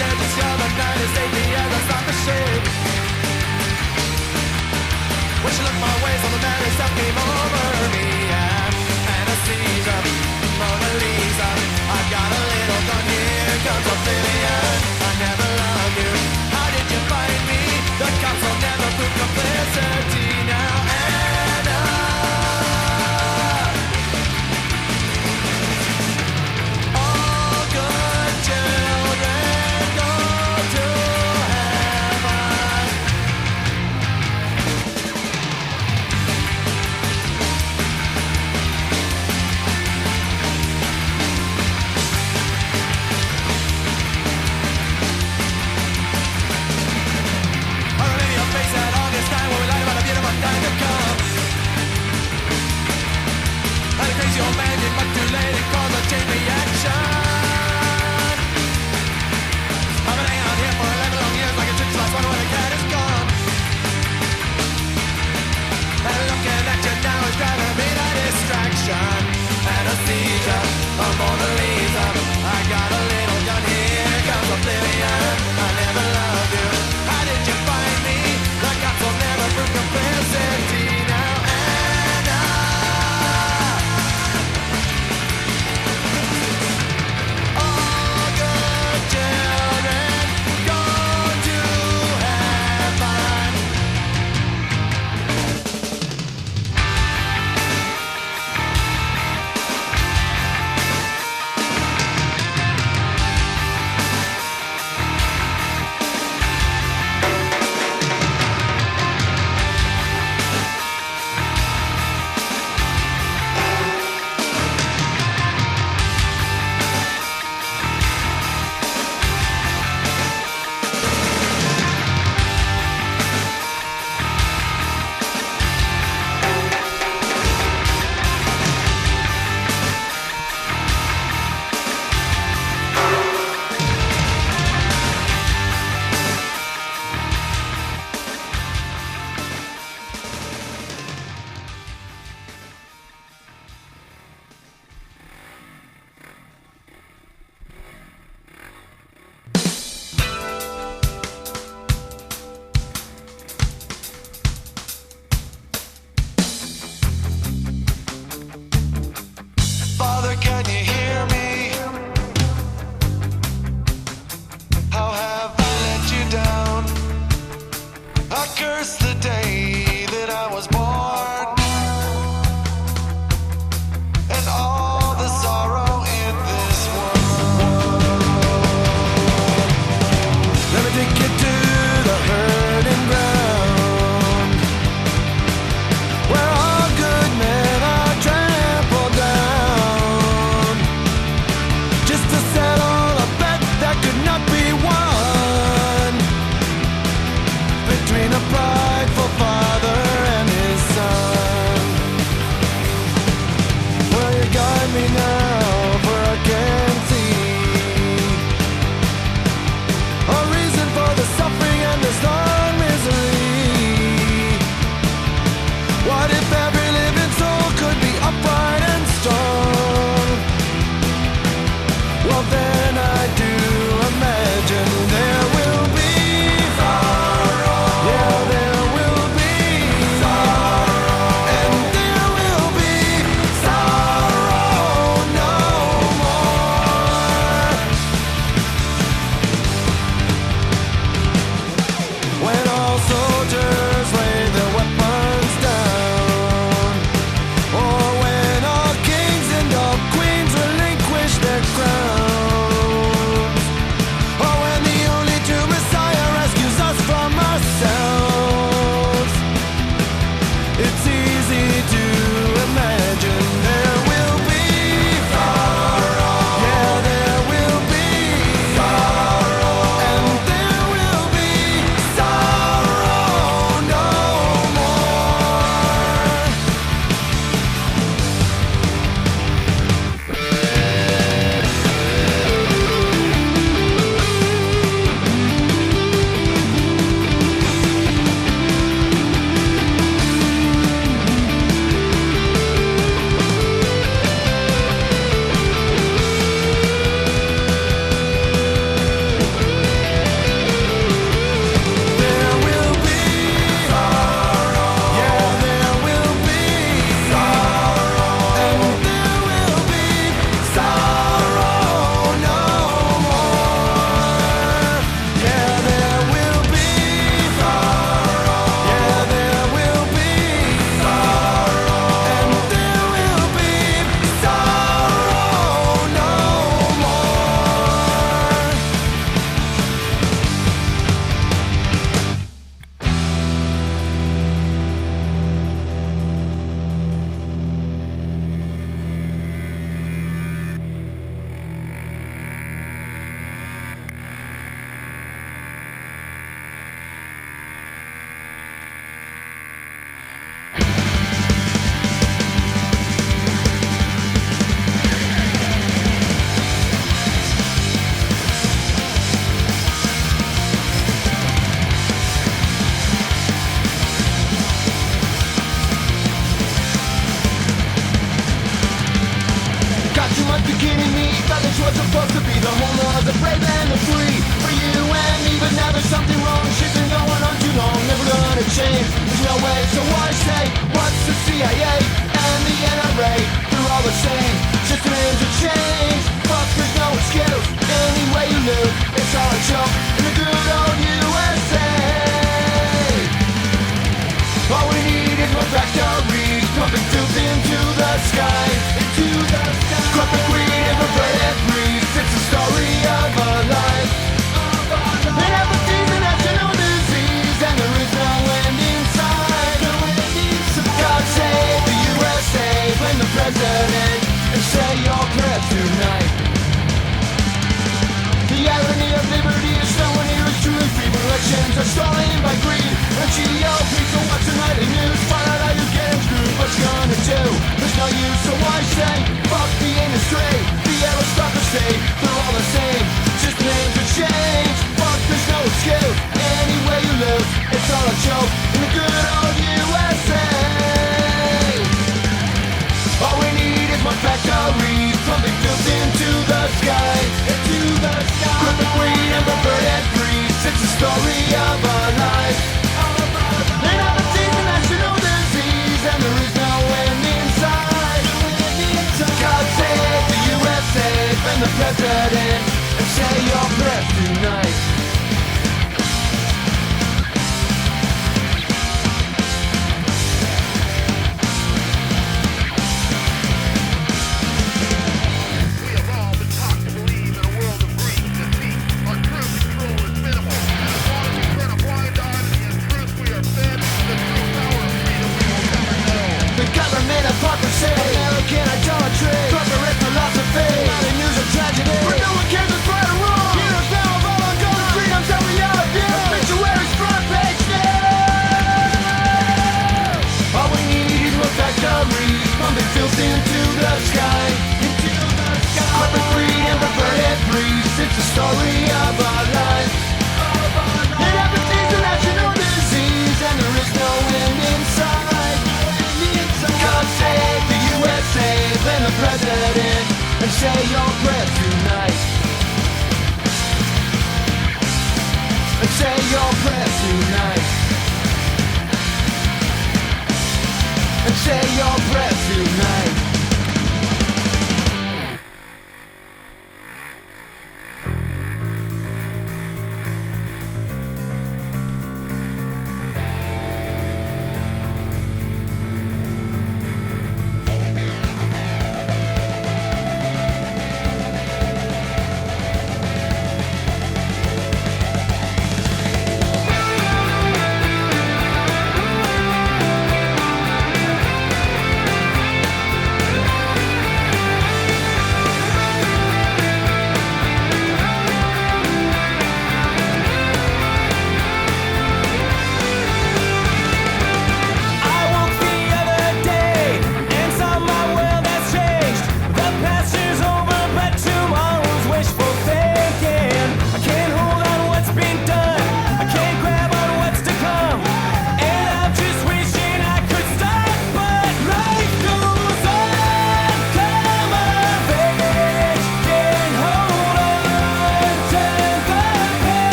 digits, you're the night is 8 p.m. That's not the shit. When she looked my way, so the man himself came over me. Anesthesia, Mona Lisa. I've got a little gun, here comes oblivion. I never loved you. How did you find me? The cops will never prove complicity now. Anna, all good children go to heaven. are stalling by greed and GOP, so watch the nightly news. Find out how you're getting screwed. What you gonna do? There's no use, so I say fuck the industry, the aristocracy. They're all the same, just names have changed. Fuck, there's no excuse. Any way you lose, it's all a joke in the good old USA. All we need is one factory, pumping fuels into the sky, into the sky. Corporate greed and perverted greed, it's the story of our lives. They never seen the national disease, and there is no end inside. God save the USA and the president, and say your prayers tonight. Hypocrisy, American idolatry, corporate philosophy, not a news of tragedy, where no one cares what's right or wrong. Heroes now of all ongoing freedoms that we all abuse. Obituaries front page news. All we need is more factories, pumping filth into the sky, into the sky. Corporate greed and perverted greed, it's the story of our lives. It happens is a national disease, and there is no end inside. God save the USA and the president, and say your prayers tonight. And say your prayers tonight. And say your prayers tonight.